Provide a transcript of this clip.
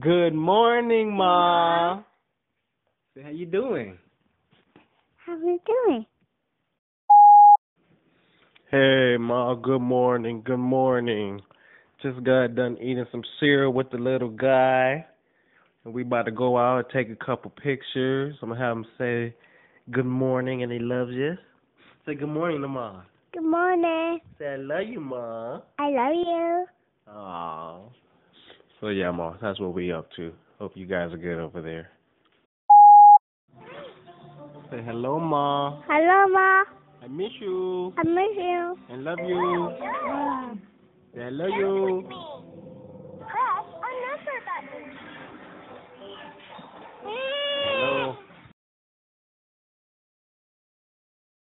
Good morning, Ma. Say, how you doing? How are you doing? Hey, Ma. Good morning. Good morning. Just got done eating some cereal with the little guy, and we about to go out and take a couple pictures. I'm gonna have him say good morning, and he loves you. Say good morning to Ma. Good morning. Say I love you, Ma. I love you. Aww. So yeah, Ma, that's what we up to. Hope you guys are good over there. Say hello, Ma. Hello, Ma. I miss you. I miss you. I love you. Mm. Say I love you.